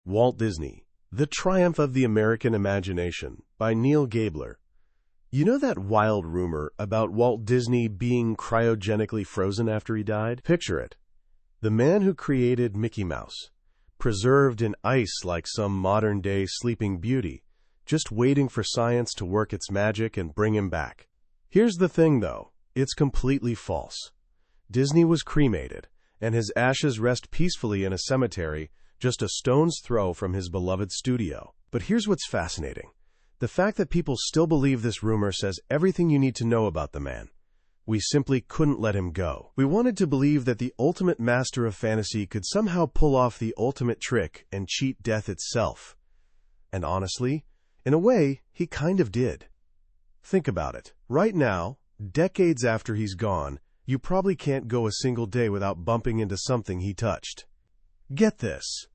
Walt Disney, The Triumph of the American Imagination by Neal Gabler. You know that wild rumor about Walt Disney being cryogenically frozen after he died? Picture it. The man who created Mickey Mouse, preserved in ice like some modern-day Sleeping Beauty, just waiting for science to work its magic and bring him back. Here's the thing, though. It's completely false. Disney was cremated, and his ashes rest peacefully in a cemetery just a stone's throw from his beloved studio. But here's what's fascinating. The fact that people still believe this rumor says everything you need to know about the man. We simply couldn't let him go. We wanted to believe that the ultimate master of fantasy could somehow pull off the ultimate trick and cheat death itself. And honestly, in a way, he kind of did. Think about it. Right now, decades after he's gone, you probably can't go a single day without bumping into something he touched. Get this.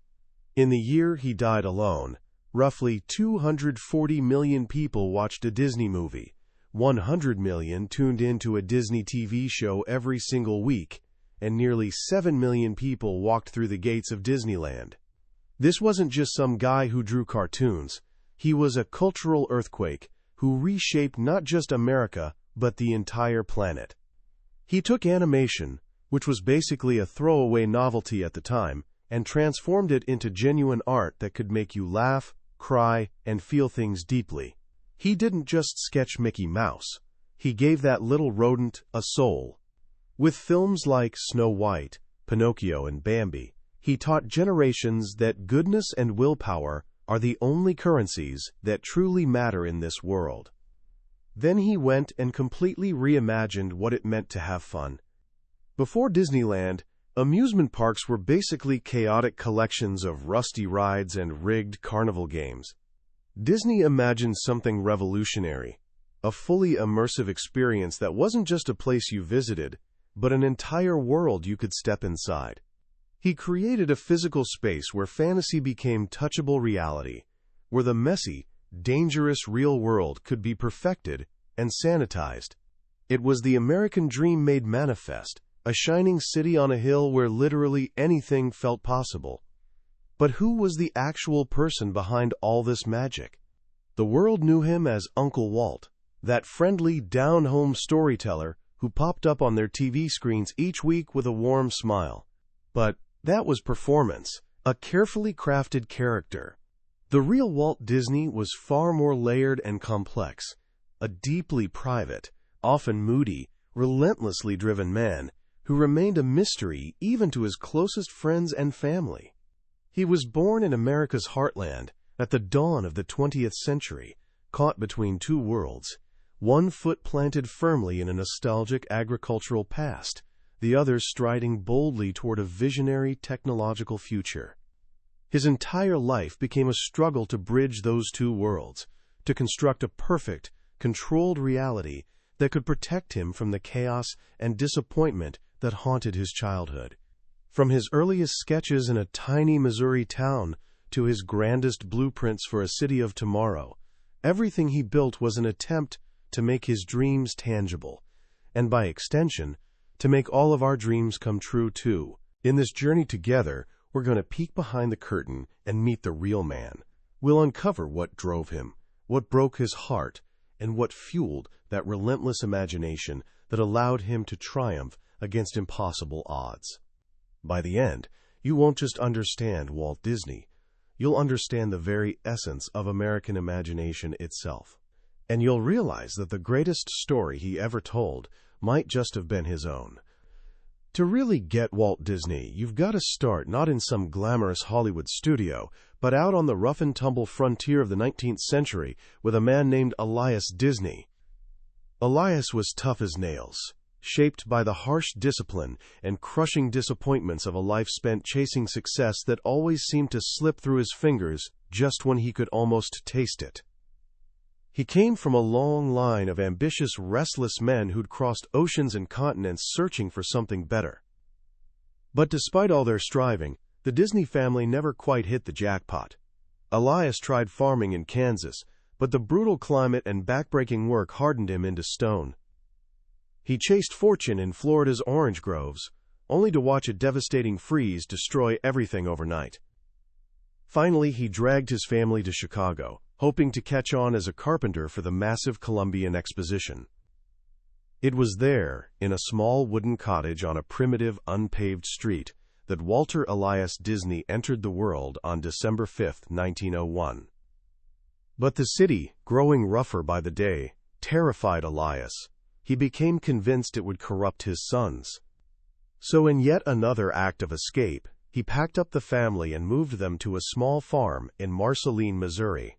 In the year he died alone, roughly 240 million people watched a Disney movie, 100 million tuned into a Disney TV show every single week, and nearly 7 million people walked through the gates of Disneyland. This wasn't just some guy who drew cartoons. He was a cultural earthquake who reshaped not just America, but the entire planet. He took animation, which was basically a throwaway novelty at the time, and transformed it into genuine art that could make you laugh, cry, and feel things deeply. He didn't just sketch Mickey Mouse. He gave that little rodent a soul. With films like Snow White, Pinocchio, and Bambi, he taught generations that goodness and willpower are the only currencies that truly matter in this world. Then he went and completely reimagined what it meant to have fun. Before Disneyland, amusement parks were basically chaotic collections of rusty rides and rigged carnival games. Disney imagined something revolutionary, a fully immersive experience that wasn't just a place you visited, but an entire world you could step inside. He created a physical space where fantasy became touchable reality, where the messy, dangerous real world could be perfected and sanitized. It was the American dream made manifest, a shining city on a hill where literally anything felt possible. But who was the actual person behind all this magic? The world knew him as Uncle Walt, that friendly, down-home storyteller who popped up on their TV screens each week with a warm smile. But that was performance, a carefully crafted character. The real Walt Disney was far more layered and complex, a deeply private, often moody, relentlessly driven man who remained a mystery even to his closest friends and family. He was born in America's heartland at the dawn of the 20th century, caught between two worlds, one foot planted firmly in a nostalgic agricultural past, the other striding boldly toward a visionary technological future. His entire life became a struggle to bridge those two worlds, to construct a perfect, controlled reality that could protect him from the chaos and disappointment that haunted his childhood. From his earliest sketches in a tiny Missouri town to his grandest blueprints for a city of tomorrow, everything he built was an attempt to make his dreams tangible, and by extension, to make all of our dreams come true too. In this journey together, we're going to peek behind the curtain and meet the real man. We'll uncover what drove him, what broke his heart, and what fueled that relentless imagination that allowed him to triumph against impossible odds. By the end, you won't just understand Walt Disney, you'll understand the very essence of American imagination itself. And you'll realize that the greatest story he ever told might just have been his own. To really get Walt Disney, you've got to start not in some glamorous Hollywood studio, but out on the rough-and-tumble frontier of the 19th century with a man named Elias Disney. Elias was tough as nails, shaped by the harsh discipline and crushing disappointments of a life spent chasing success that always seemed to slip through his fingers just when he could almost taste it. He came from a long line of ambitious, restless men who'd crossed oceans and continents searching for something better. But despite all their striving, the Disney family never quite hit the jackpot. Elias tried farming in Kansas, but the brutal climate and backbreaking work hardened him into stone. He chased fortune in Florida's orange groves, only to watch a devastating freeze destroy everything overnight. Finally, he dragged his family to Chicago, hoping to catch on as a carpenter for the massive Columbian Exposition. It was there, in a small wooden cottage on a primitive, unpaved street, that Walter Elias Disney entered the world on December 5, 1901. But the city, growing rougher by the day, terrified Elias. He became convinced it would corrupt his sons. So in yet another act of escape, he packed up the family and moved them to a small farm in Marceline, Missouri.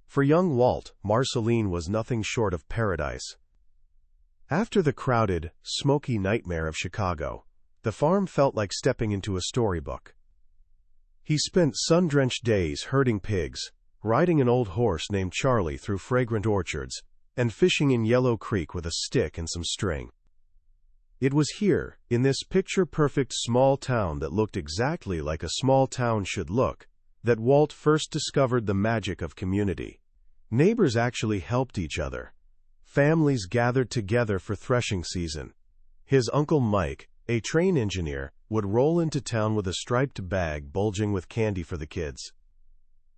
For young Walt, Marceline was nothing short of paradise. After the crowded, smoky nightmare of Chicago, the farm felt like stepping into a storybook. He spent sun-drenched days herding pigs, riding an old horse named Charlie through fragrant orchards, and fishing in Yellow Creek with a stick and some string. It was here, in this picture-perfect small town that looked exactly like a small town should look, that Walt first discovered the magic of community. Neighbors actually helped each other. Families gathered together for threshing season. His Uncle Mike, a train engineer, would roll into town with a striped bag bulging with candy for the kids.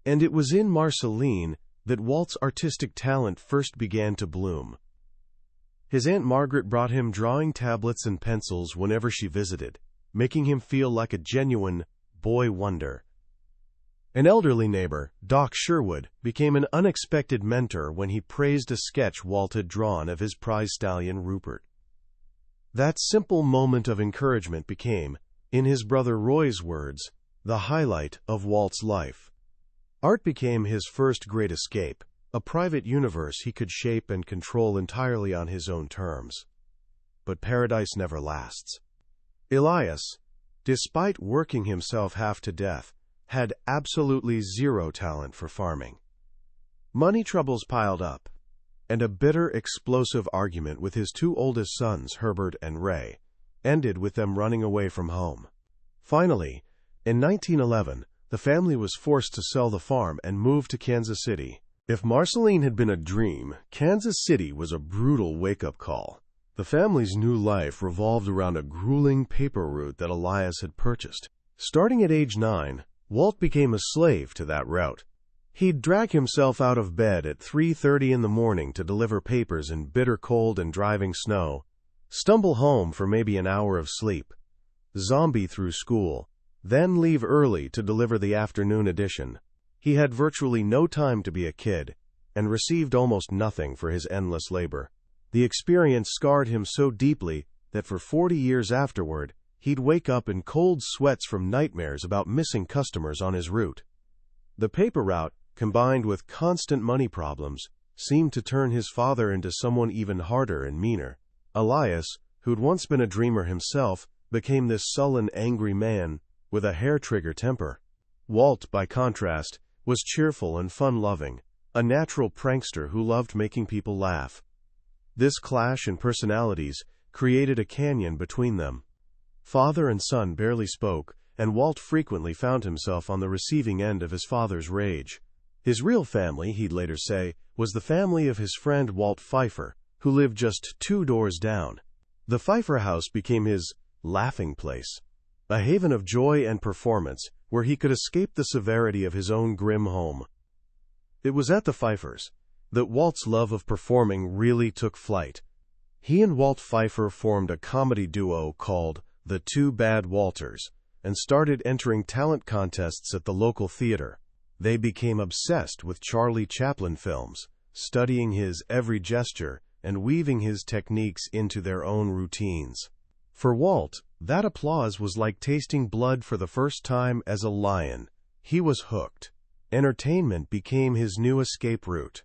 And it was in Marceline that Walt's artistic talent first began to bloom. His Aunt Margaret brought him drawing tablets and pencils whenever she visited, making him feel like a genuine boy wonder. An elderly neighbor, Doc Sherwood, became an unexpected mentor when he praised a sketch Walt had drawn of his prize stallion Rupert. That simple moment of encouragement became, in his brother Roy's words, the highlight of Walt's life. Art became his first great escape, a private universe he could shape and control entirely on his own terms. But paradise never lasts. Elias, despite working himself half to death, had absolutely zero talent for farming. Money troubles piled up, and a bitter, explosive argument with his two oldest sons, Herbert and Ray, ended with them running away from home. Finally, in 1911, the family was forced to sell the farm and move to Kansas City. If Marceline had been a dream, Kansas City was a brutal wake-up call. The family's new life revolved around a grueling paper route that Elias had purchased. Starting at age 9, Walt became a slave to that route. He'd drag himself out of bed at 3:30 in the morning to deliver papers in bitter cold and driving snow, stumble home for maybe an hour of sleep, zombie through school, then leave early to deliver the afternoon edition. He had virtually no time to be a kid, and received almost nothing for his endless labor. The experience scarred him so deeply that for 40 years afterward, he'd wake up in cold sweats from nightmares about missing customers on his route. The paper route, combined with constant money problems, seemed to turn his father into someone even harder and meaner. Elias, who'd once been a dreamer himself, became this sullen, angry man with a hair-trigger temper. Walt, by contrast, was cheerful and fun-loving, a natural prankster who loved making people laugh. This clash in personalities created a canyon between them. Father and son barely spoke, and Walt frequently found himself on the receiving end of his father's rage. His real family, he'd later say, was the family of his friend Walt Pfeiffer, who lived just 2 doors down. The Pfeiffer house became his laughing place, a haven of joy and performance where he could escape the severity of his own grim home. It was at the Pfeiffers that Walt's love of performing really took flight. He and Walt Pfeiffer formed a comedy duo called The Two Bad Walters and started entering talent contests at the local theater. They became obsessed with Charlie Chaplin films, studying his every gesture and weaving his techniques into their own routines. For Walt, that applause was like tasting blood for the first time as a lion. He was hooked. Entertainment became his new escape route.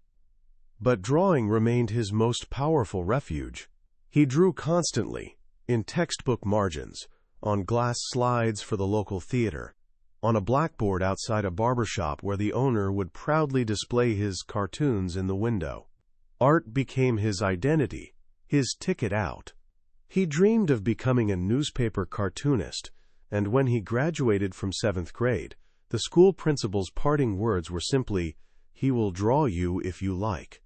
But drawing remained his most powerful refuge. He drew constantly, in textbook margins, on glass slides for the local theater, on a blackboard outside a barber shop where the owner would proudly display his cartoons in the window. Art became his identity, his ticket out. He dreamed of becoming a newspaper cartoonist, and when he graduated from 7th grade, the school principal's parting words were simply, "He will draw you if you like."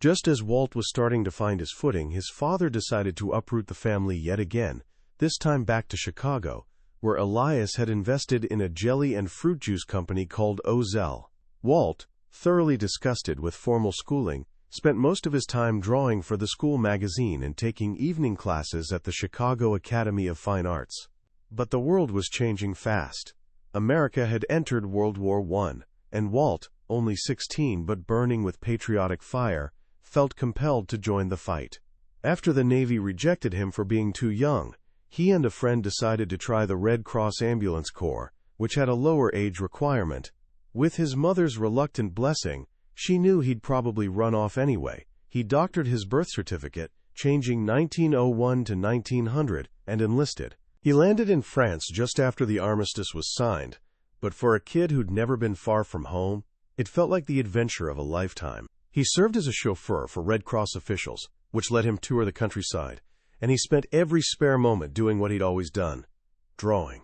Just as Walt was starting to find his footing, his father decided to uproot the family yet again, this time back to Chicago, where Elias had invested in a jelly and fruit juice company called Ozel. Walt, thoroughly disgusted with formal schooling, spent most of his time drawing for the school magazine and taking evening classes at the Chicago Academy of Fine Arts. But the world was changing fast. America had entered World War I, and Walt, only 16 but burning with patriotic fire, felt compelled to join the fight. After the Navy rejected him for being too young, he and a friend decided to try the Red Cross Ambulance Corps, which had a lower age requirement. With his mother's reluctant blessing, she knew he'd probably run off anyway. He doctored his birth certificate, changing 1901 to 1900, and enlisted. He landed in France just after the armistice was signed, but for a kid who'd never been far from home, it felt like the adventure of a lifetime. He served as a chauffeur for Red Cross officials, which let him tour the countryside, and he spent every spare moment doing what he'd always done: drawing.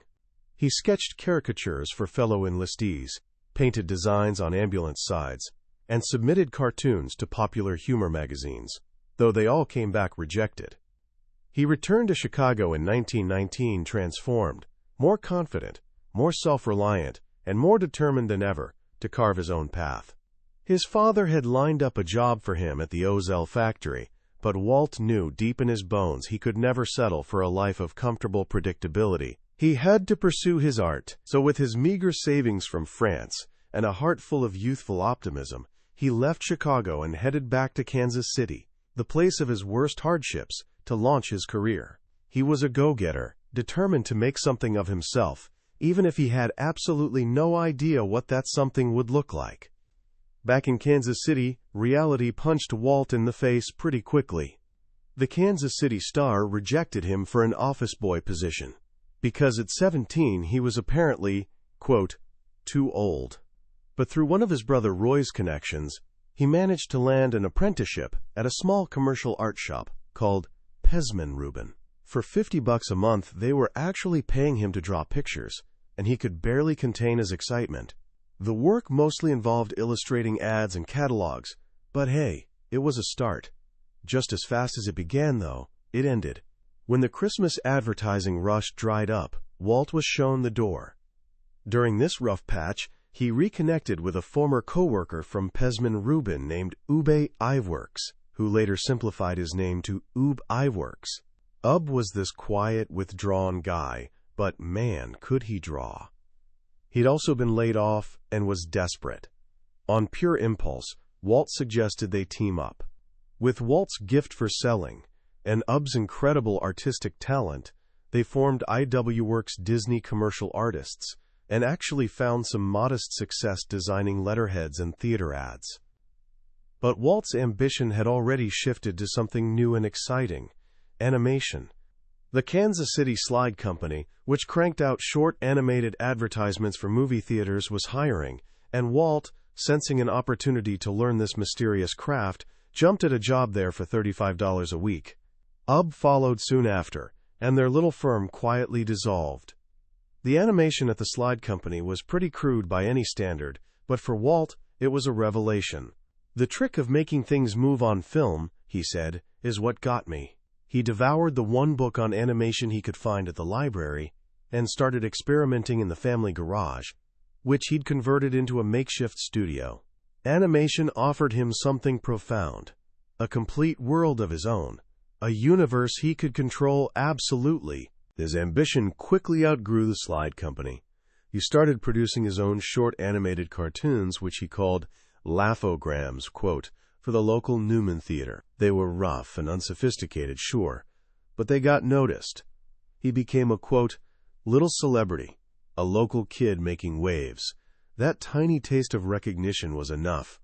He sketched caricatures for fellow enlistees, painted designs on ambulance sides, and submitted cartoons to popular humor magazines, though they all came back rejected. He returned to Chicago in 1919 transformed, more confident, more self-reliant, and more determined than ever to carve his own path. His father had lined up a job for him at the Ozel factory, but Walt knew deep in his bones he could never settle for a life of comfortable predictability. He had to pursue his art, so with his meager savings from France and a heart full of youthful optimism, he left Chicago and headed back to Kansas City, the place of his worst hardships, to launch his career. He was a go-getter, determined to make something of himself, even if he had absolutely no idea what that something would look like. Back in Kansas City, reality punched Walt in the face pretty quickly. The Kansas City Star rejected him for an office boy position, because at 17 he was apparently, quote, too old. But through one of his brother Roy's connections, he managed to land an apprenticeship at a small commercial art shop called Pesman Rubin. For $50 a month, they were actually paying him to draw pictures, and he could barely contain his excitement. The work mostly involved illustrating ads and catalogs, but hey, it was a start. Just as fast as it began, though, it ended. When the Christmas advertising rush dried up, Walt was shown the door. During this rough patch, he reconnected with a former co-worker from Pesman Rubin named Ube Iveworks, who later simplified his name to Ube Iveworks. Ub was this quiet, withdrawn guy, but man, could he draw. He'd also been laid off and was desperate. On pure impulse, Walt suggested they team up. With Walt's gift for selling and Ub's incredible artistic talent, they formed Iweworks Disney Commercial Artists, and actually found some modest success designing letterheads and theater ads. But Walt's ambition had already shifted to something new and exciting: animation. The Kansas City Slide Company, which cranked out short animated advertisements for movie theaters, was hiring, and Walt, sensing an opportunity to learn this mysterious craft, jumped at a job there for $35 a week. Ub followed soon after, and their little firm quietly dissolved. The animation at the Slide Company was pretty crude by any standard, but for Walt, it was a revelation. The trick of making things move on film, he said, is what got me. He devoured the one book on animation he could find at the library and started experimenting in the family garage, which he'd converted into a makeshift studio. Animation offered him something profound, a complete world of his own, a universe he could control absolutely. His ambition quickly outgrew the Slide Company. He started producing his own short animated cartoons, which he called laughograms, quote, for the local Newman Theater. They were rough and unsophisticated, sure, but they got noticed. He became a, quote, little celebrity, a local kid making waves. That tiny taste of recognition was enough.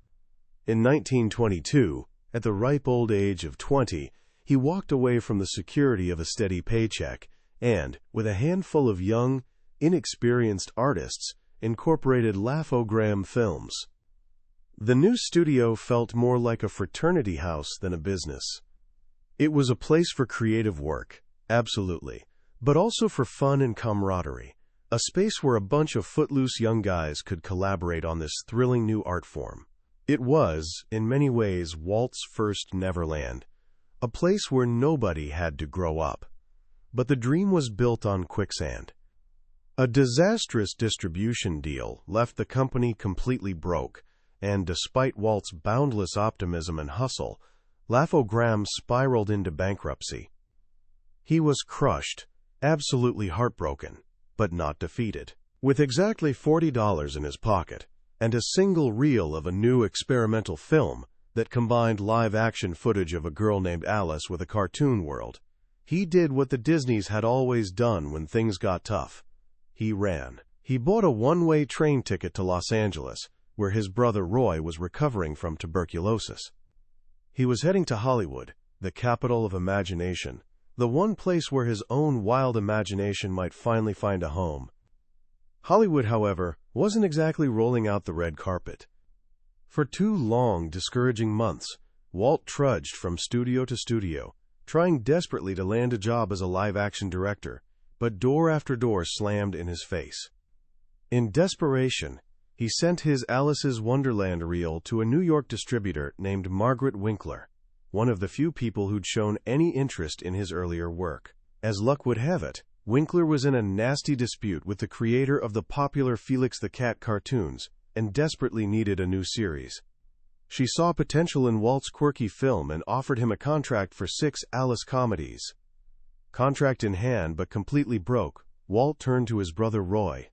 In 1922, at the ripe old age of 20, he walked away from the security of a steady paycheck and, with a handful of young, inexperienced artists, incorporated Laughogram Films. The new studio felt more like a fraternity house than a business. It was a place for creative work, absolutely, but also for fun and camaraderie, a space where a bunch of footloose young guys could collaborate on this thrilling new art form. It was, in many ways, Walt's first Neverland, a place where nobody had to grow up. But the dream was built on quicksand. A disastrous distribution deal left the company completely broke, and despite Walt's boundless optimism and hustle, Laugh-O-Gram spiraled into bankruptcy. He was crushed, absolutely heartbroken, but not defeated. With exactly $40 in his pocket, and a single reel of a new experimental film that combined live-action footage of a girl named Alice with a cartoon world, he did what the Disneys had always done when things got tough. He ran. He bought a one-way train ticket to Los Angeles, where his brother Roy was recovering from tuberculosis. He was heading to Hollywood, the capital of imagination, the one place where his own wild imagination might finally find a home. Hollywood, however, wasn't exactly rolling out the red carpet. For 2 long, discouraging months, Walt trudged from studio to studio, trying desperately to land a job as a live-action director, but door after door slammed in his face. In desperation, he sent his Alice's Wonderland reel to a New York distributor named Margaret Winkler, one of the few people who'd shown any interest in his earlier work. As luck would have it, Winkler was in a nasty dispute with the creator of the popular Felix the Cat cartoons and desperately needed a new series. She saw potential in Walt's quirky film and offered him a contract for 6 Alice comedies. Contract in hand but completely broke, Walt turned to his brother Roy.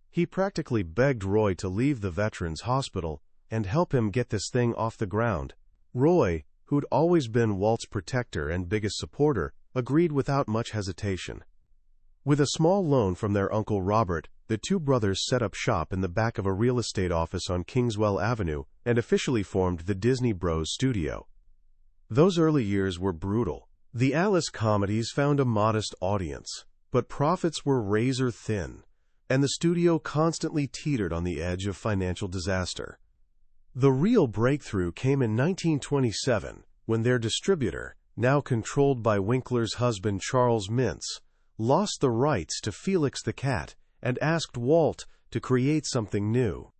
He practically begged Roy to leave the Veterans Hospital and help him get this thing off the ground. Roy, who'd always been Walt's protector and biggest supporter, agreed without much hesitation. With a small loan from their uncle Robert, the 2 brothers set up shop in the back of a real estate office on Kingswell Avenue and officially formed the Disney Bros Studio. Those early years were brutal. The Alice comedies found a modest audience, but profits were razor thin, and the studio constantly teetered on the edge of financial disaster. The real breakthrough came in 1927, when their distributor, now controlled by Winkler's husband Charles Mintz, lost the rights to Felix the Cat and asked Walt to create something new.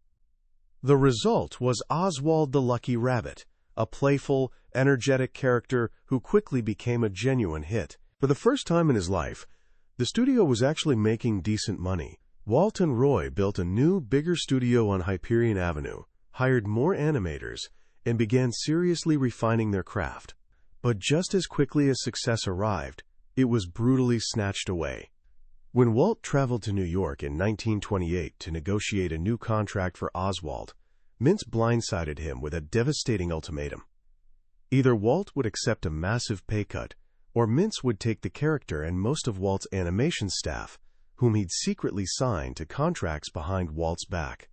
The result was Oswald the Lucky Rabbit, a playful, energetic character who quickly became a genuine hit. For the first time in his life, the studio was actually making decent money. Walt and Roy built a new, bigger studio on Hyperion Avenue, hired more animators, and began seriously refining their craft. But just as quickly as success arrived, it was brutally snatched away. When Walt traveled to New York in 1928 to negotiate a new contract for Oswald, Mintz blindsided him with a devastating ultimatum. Either Walt would accept a massive pay cut, or Mintz would take the character and most of Walt's animation staff, whom he'd secretly signed to contracts behind Walt's back.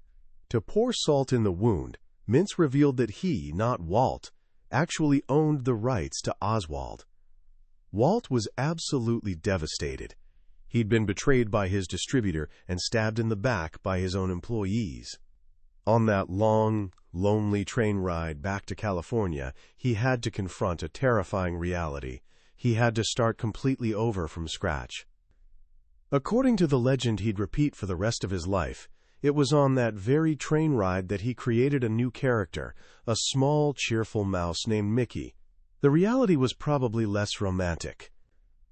To pour salt in the wound, Mintz revealed that he, not Walt, actually owned the rights to Oswald. Walt was absolutely devastated. He'd been betrayed by his distributor and stabbed in the back by his own employees. On that long, lonely train ride back to California, he had to confront a terrifying reality. He had to start completely over from scratch. According to the legend he'd repeat for the rest of his life, it was on that very train ride that he created a new character, a small, cheerful mouse named Mickey. The reality was probably less romantic.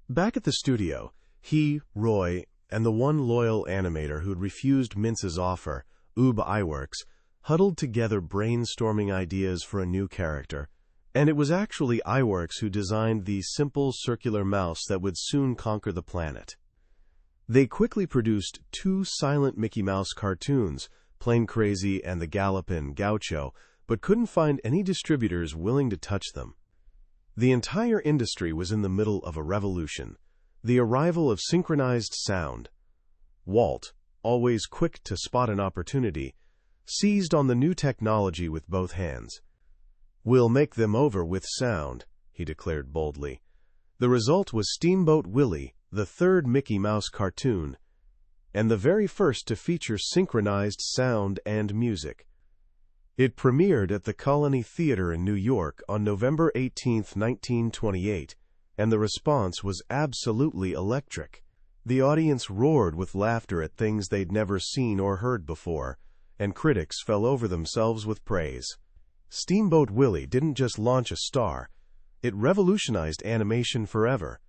Back at the studio, he, Roy, and the one loyal animator who'd refused Mintz's offer, Ub Iwerks, huddled together brainstorming ideas for a new character, and it was actually Iwerks who designed the simple circular mouse that would soon conquer the planet. They quickly produced 2 silent Mickey Mouse cartoons, Plain Crazy and The Gallopin' Gaucho, but couldn't find any distributors willing to touch them. The entire industry was in the middle of a revolution, the arrival of synchronized sound. Walt, always quick to spot an opportunity, seized on the new technology with both hands. "We'll make them over with sound," he declared boldly. The result was Steamboat Willie, the 3rd Mickey Mouse cartoon, and the very first to feature synchronized sound and music. It premiered at the Colony Theater in New York on November 18, 1928, and the response was absolutely electric. The audience roared with laughter at things they'd never seen or heard before, and critics fell over themselves with praise. Steamboat Willie didn't just launch a star, it revolutionized animation forever.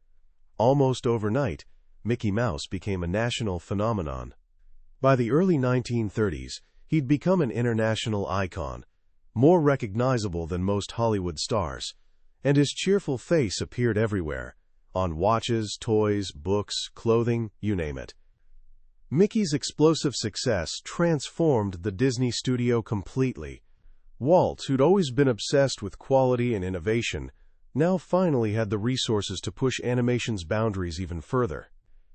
Almost overnight, Mickey Mouse became a national phenomenon. By the early 1930s, he'd become an international icon, more recognizable than most Hollywood stars, and his cheerful face appeared everywhere, on watches, toys, books, clothing, you name it. Mickey's explosive success transformed the Disney studio completely. Walt, who'd always been obsessed with quality and innovation, now finally had the resources to push animation's boundaries even further.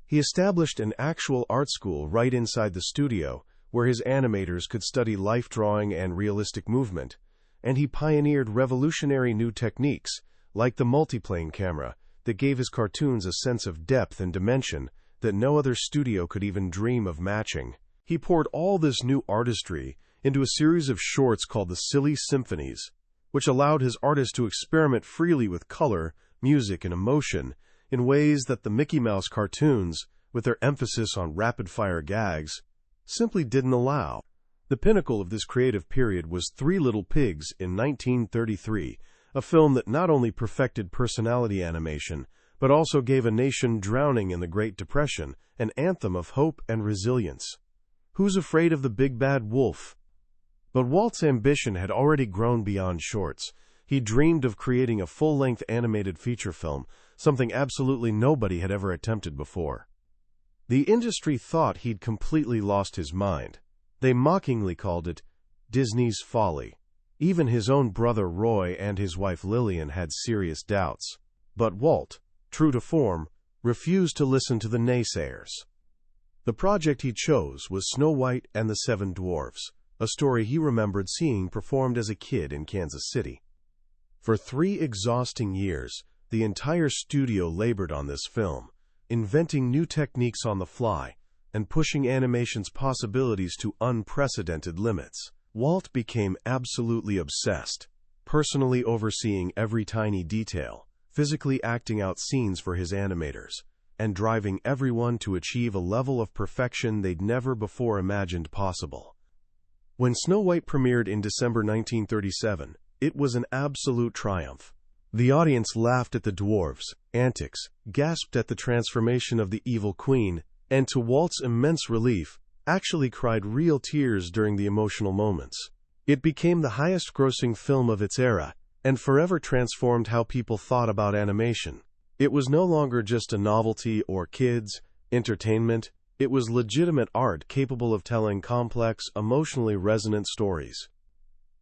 He established an actual art school right inside the studio, where his animators could study life drawing and realistic movement, and he pioneered revolutionary new techniques, like the multiplane camera, that gave his cartoons a sense of depth and dimension that no other studio could even dream of matching. He poured all this new artistry into a series of shorts called the Silly Symphonies, which allowed his artists to experiment freely with color, music, and emotion in ways that the Mickey Mouse cartoons, with their emphasis on rapid-fire gags, simply didn't allow. The pinnacle of this creative period was Three Little Pigs in 1933, a film that not only perfected personality animation, but also gave a nation drowning in the Great Depression an anthem of hope and resilience. Who's afraid of the big bad wolf? But Walt's ambition had already grown beyond shorts. He dreamed of creating a full-length animated feature film, something absolutely nobody had ever attempted before. The industry thought he'd completely lost his mind. They mockingly called it Disney's folly. Even his own brother Roy and his wife Lillian had serious doubts. But Walt, true to form, refused to listen to the naysayers. The project he chose was Snow White and the Seven Dwarfs, a story he remembered seeing performed as a kid in Kansas City. For 3 exhausting years, the entire studio labored on this film, inventing new techniques on the fly and pushing animation's possibilities to unprecedented limits. Walt became absolutely obsessed, personally overseeing every tiny detail, physically acting out scenes for his animators, and driving everyone to achieve a level of perfection they'd never before imagined possible. When Snow White premiered in December 1937, it was an absolute triumph. The audience laughed at the dwarves' antics, gasped at the transformation of the evil queen, and to Walt's immense relief, actually cried real tears during the emotional moments. It became the highest-grossing film of its era, and forever transformed how people thought about animation. It was no longer just a novelty or kids' entertainment. It was legitimate art capable of telling complex, emotionally resonant stories.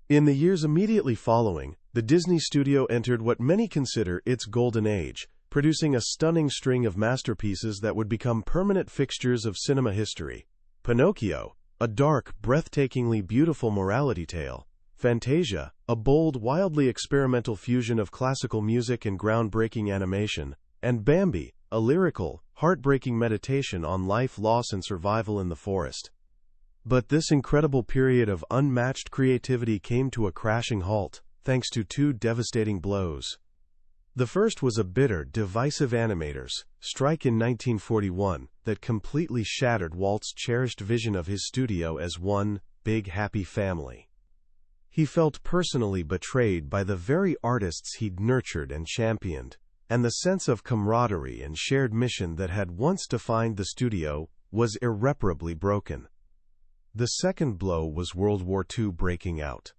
In the years immediately following, the Disney studio entered what many consider its golden age, producing a stunning string of masterpieces that would become permanent fixtures of cinema history. Pinocchio, a dark, breathtakingly beautiful morality tale. Fantasia, a bold, wildly experimental fusion of classical music and groundbreaking animation. And Bambi, a lyrical, heartbreaking meditation on life, loss, and survival in the forest. But this incredible period of unmatched creativity came to a crashing halt, thanks to 2 devastating blows. The first was a bitter, divisive animators' strike in 1941 that completely shattered Walt's cherished vision of his studio as one big happy family. He felt personally betrayed by the very artists he'd nurtured and championed, and the sense of camaraderie and shared mission that had once defined the studio was irreparably broken. The second blow was World War II breaking out.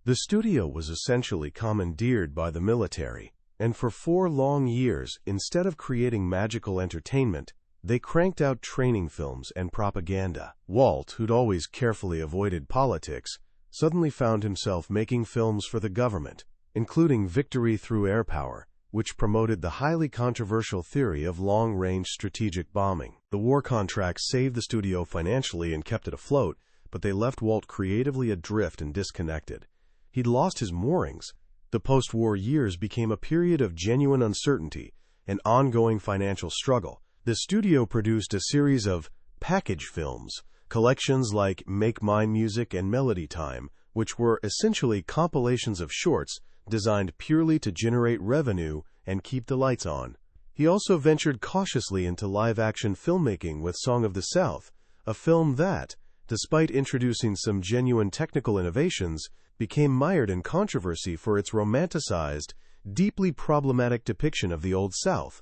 The studio was essentially commandeered by the military, and for 4 long years, instead of creating magical entertainment, they cranked out training films and propaganda. Walt, who'd always carefully avoided politics, suddenly found himself making films for the government, including Victory Through Air Power, which promoted the highly controversial theory of long-range strategic bombing. The war contracts saved the studio financially and kept it afloat, but they left Walt creatively adrift and disconnected. He'd lost his moorings. The post-war years became a period of genuine uncertainty, an ongoing financial struggle. The studio produced a series of package films, collections like Make Mine Music and Melody Time, which were essentially compilations of shorts designed purely to generate revenue and keep the lights on. He also ventured cautiously into live-action filmmaking with Song of the South, a film that, despite introducing some genuine technical innovations, became mired in controversy for its romanticized, deeply problematic depiction of the Old South.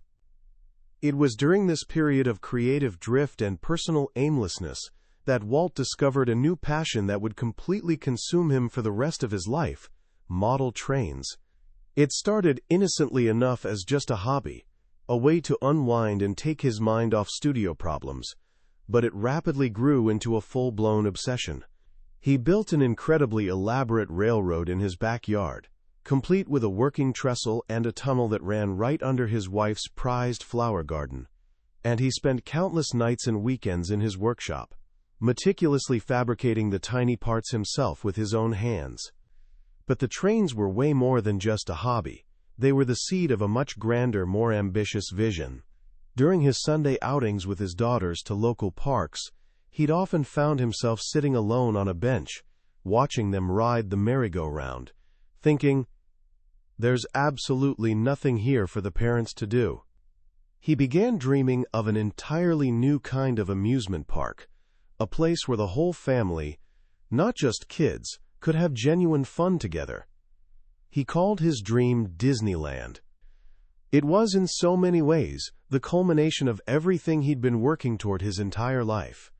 It was during this period of creative drift and personal aimlessness that Walt discovered a new passion that would completely consume him for the rest of his life: model trains. It started innocently enough as just a hobby, a way to unwind and take his mind off studio problems, but it rapidly grew into a full-blown obsession. He built an incredibly elaborate railroad in his backyard, complete with a working trestle and a tunnel that ran right under his wife's prized flower garden. And he spent countless nights and weekends in his workshop, meticulously fabricating the tiny parts himself with his own hands. But the trains were way more than just a hobby. They were the seed of a much grander, more ambitious vision. During his Sunday outings with his daughters to local parks, he'd often found himself sitting alone on a bench, watching them ride the merry-go-round, thinking, "There's absolutely nothing here for the parents to do." He began dreaming of an entirely new kind of amusement park, a place where the whole family, not just kids, could have genuine fun together. He called his dream Disneyland. It was in so many ways the culmination of everything he'd been working toward his entire life.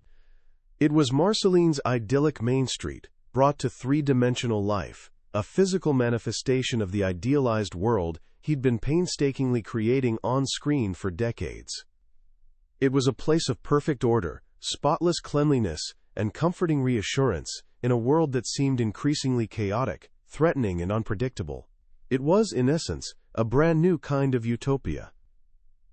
It was Marceline's idyllic Main Street, brought to three-dimensional life, a physical manifestation of the idealized world he'd been painstakingly creating on screen for decades. It was a place of perfect order, spotless cleanliness, and comforting reassurance in a world that seemed increasingly chaotic, threatening, and unpredictable. It was, in essence, a brand new kind of utopia.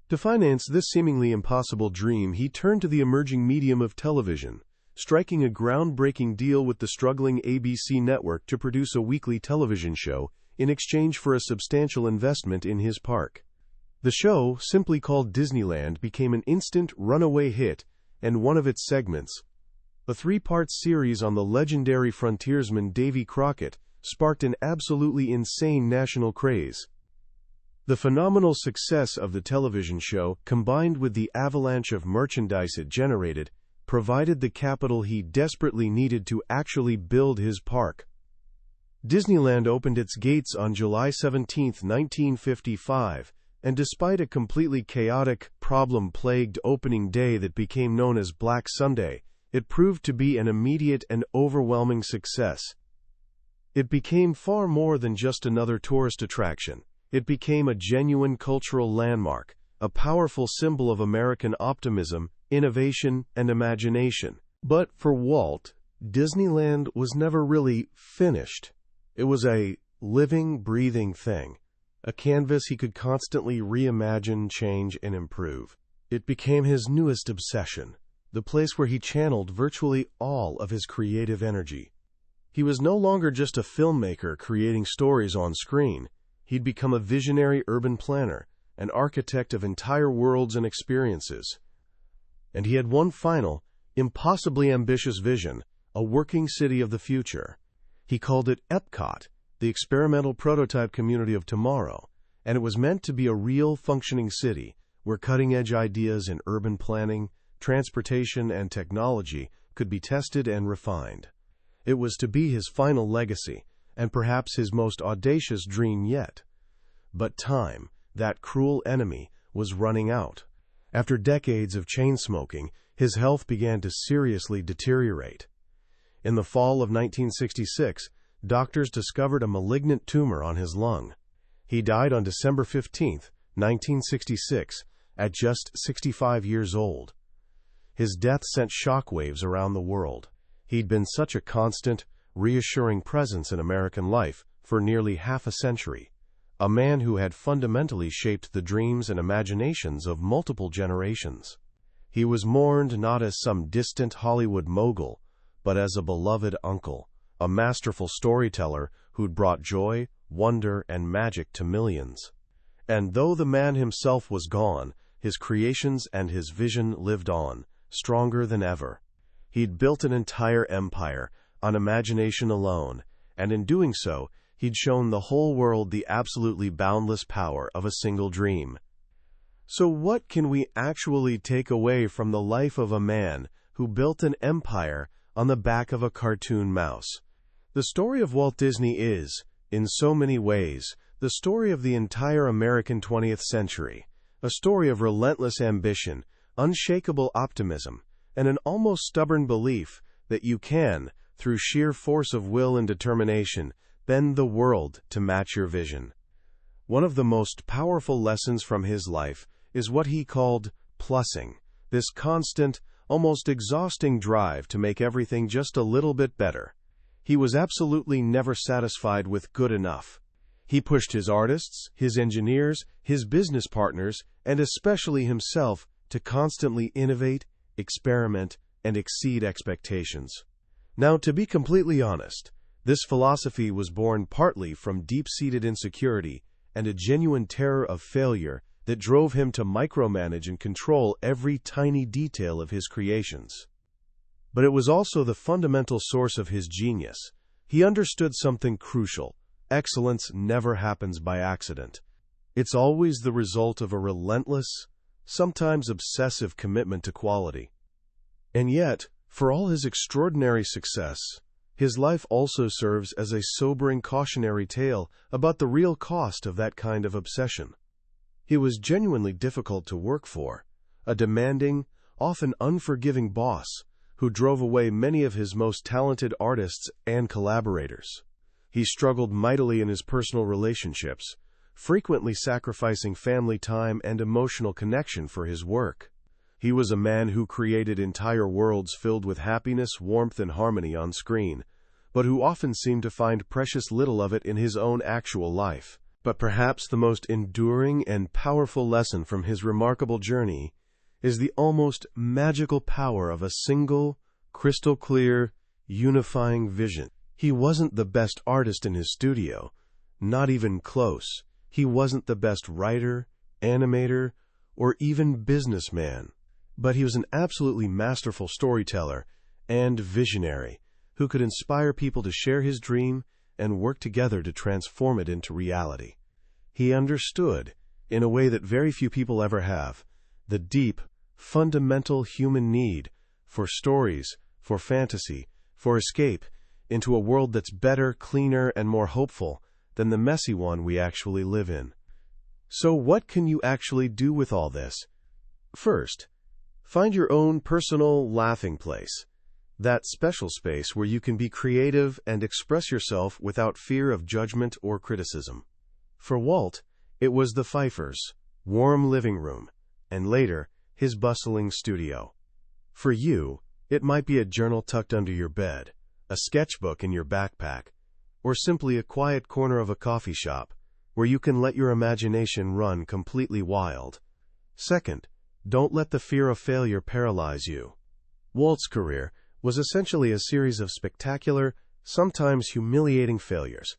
To finance this seemingly impossible dream, he turned to the emerging medium of television, striking a groundbreaking deal with the struggling ABC network to produce a weekly television show in exchange for a substantial investment in his park. The show, simply called Disneyland, became an instant runaway hit, and one of its segments, a three-part series on the legendary frontiersman Davy Crockett, sparked an absolutely insane national craze. The phenomenal success of the television show, combined with the avalanche of merchandise it generated, provided the capital he desperately needed to actually build his park. Disneyland opened its gates on July 17, 1955, and despite a completely chaotic, problem-plagued opening day that became known as Black Sunday, it proved to be an immediate and overwhelming success. It became far more than just another tourist attraction. It became a genuine cultural landmark, a powerful symbol of American optimism, innovation, and imagination. But for Walt, Disneyland was never really finished. It was a living, breathing thing, a canvas he could constantly reimagine, change, and improve. It became his newest obsession, the place where he channeled virtually all of his creative energy. He was no longer just a filmmaker creating stories on screen. He'd become a visionary urban planner, an architect of entire worlds and experiences. And he had one final, impossibly ambitious vision, a working city of the future. He called it Epcot, the experimental prototype community of tomorrow, and it was meant to be a real functioning city where cutting-edge ideas in urban planning, transportation, and technology could be tested and refined. It was to be his final legacy, and perhaps his most audacious dream yet. But time, that cruel enemy, was running out. After decades of chain-smoking, his health began to seriously deteriorate. In the fall of 1966, doctors discovered a malignant tumor on his lung. He died on December 15, 1966, at just 65 years old. His death sent shockwaves around the world. He'd been such a constant, reassuring presence in American life for nearly half a century, a man who had fundamentally shaped the dreams and imaginations of multiple generations. He was mourned not as some distant Hollywood mogul, but as a beloved uncle, a masterful storyteller who'd brought joy, wonder, and magic to millions. And though the man himself was gone, his creations and his vision lived on, stronger than ever. He'd built an entire empire on imagination alone, and in doing so, he'd shown the whole world the absolutely boundless power of a single dream. So what can we actually take away from the life of a man who built an empire on the back of a cartoon mouse? The story of Walt Disney is, in so many ways, the story of the entire American 20th century, a story of relentless ambition, unshakable optimism, and an almost stubborn belief that you can, through sheer force of will and determination, bend the world to match your vision. One of the most powerful lessons from his life is what he called plussing, this constant, almost exhausting drive to make everything just a little bit better. He was absolutely never satisfied with good enough. He pushed his artists, his engineers, his business partners, and especially himself to constantly innovate, experiment, and exceed expectations. Now, to be completely honest, this philosophy was born partly from deep-seated insecurity and a genuine terror of failure that drove him to micromanage and control every tiny detail of his creations. But it was also the fundamental source of his genius. He understood something crucial. Excellence never happens by accident. It's always the result of a relentless, sometimes obsessive commitment to quality. And yet, for all his extraordinary success, his life also serves as a sobering cautionary tale about the real cost of that kind of obsession. He was genuinely difficult to work for, a demanding, often unforgiving boss who drove away many of his most talented artists and collaborators. He struggled mightily in his personal relationships, frequently sacrificing family time and emotional connection for his work. He was a man who created entire worlds filled with happiness, warmth, and harmony on screen, but who often seemed to find precious little of it in his own actual life. But perhaps the most enduring and powerful lesson from his remarkable journey is the almost magical power of a single, crystal-clear, unifying vision. He wasn't the best artist in his studio, not even close. He wasn't the best writer, animator, or even businessman. But he was an absolutely masterful storyteller and visionary who could inspire people to share his dream and work together to transform it into reality. He understood, in a way that very few people ever have, the deep, fundamental human need for stories, for fantasy, for escape into a world that's better, cleaner, and more hopeful than the messy one we actually live in. So what can you actually do with all this? First, find your own personal laughing place, that special space where you can be creative and express yourself without fear of judgment or criticism. For Walt, it was the Pfeiffer's warm living room, and later, his bustling studio. For you, it might be a journal tucked under your bed, a sketchbook in your backpack, or simply a quiet corner of a coffee shop where you can let your imagination run completely wild. Second, don't let the fear of failure paralyze you. Walt's career was essentially a series of spectacular, sometimes humiliating failures.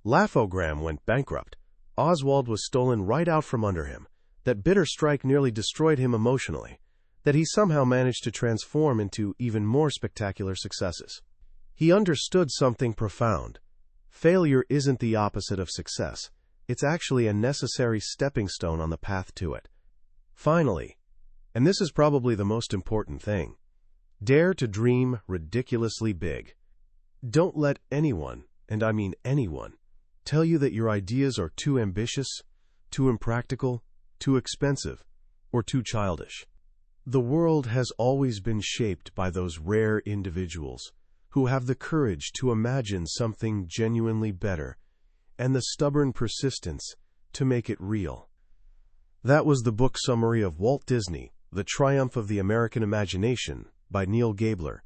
Laugh-O-Gram went bankrupt. Oswald was stolen right out from under him. That bitter strike nearly destroyed him emotionally, that he somehow managed to transform into even more spectacular successes. He understood something profound. Failure isn't the opposite of success. It's actually a necessary stepping stone on the path to it. Finally, and this is probably the most important thing, dare to dream ridiculously big. Don't let anyone, and I mean anyone, tell you that your ideas are too ambitious, too impractical, too expensive, or too childish. The world has always been shaped by those rare individuals who have the courage to imagine something genuinely better and the stubborn persistence to make it real. That was the book summary of Walt Disney, The Triumph of the American Imagination by Neal Gabler.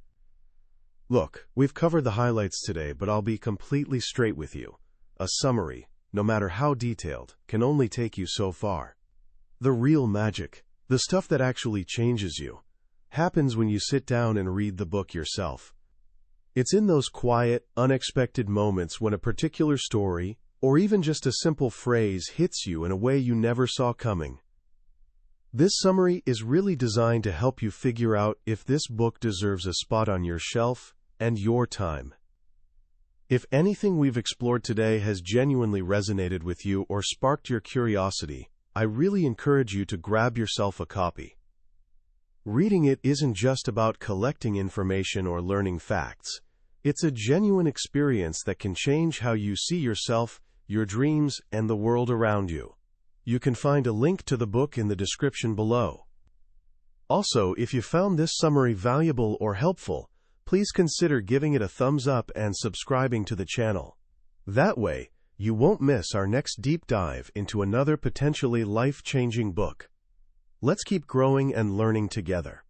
Look, we've covered the highlights today, but I'll be completely straight with you. A summary, no matter how detailed, can only take you so far. The real magic, the stuff that actually changes you, happens when you sit down and read the book yourself. It's in those quiet, unexpected moments when a particular story, or even just a simple phrase, hits you in a way you never saw coming. This summary is really designed to help you figure out if this book deserves a spot on your shelf and your time. If anything we've explored today has genuinely resonated with you or sparked your curiosity, I really encourage you to grab yourself a copy. Reading it isn't just about collecting information or learning facts. It's a genuine experience that can change how you see yourself, your dreams, and the world around you. You can find a link to the book in the description below. Also, if you found this summary valuable or helpful, please consider giving it a thumbs up and subscribing to the channel. That way, you won't miss our next deep dive into another potentially life-changing book. Let's keep growing and learning together.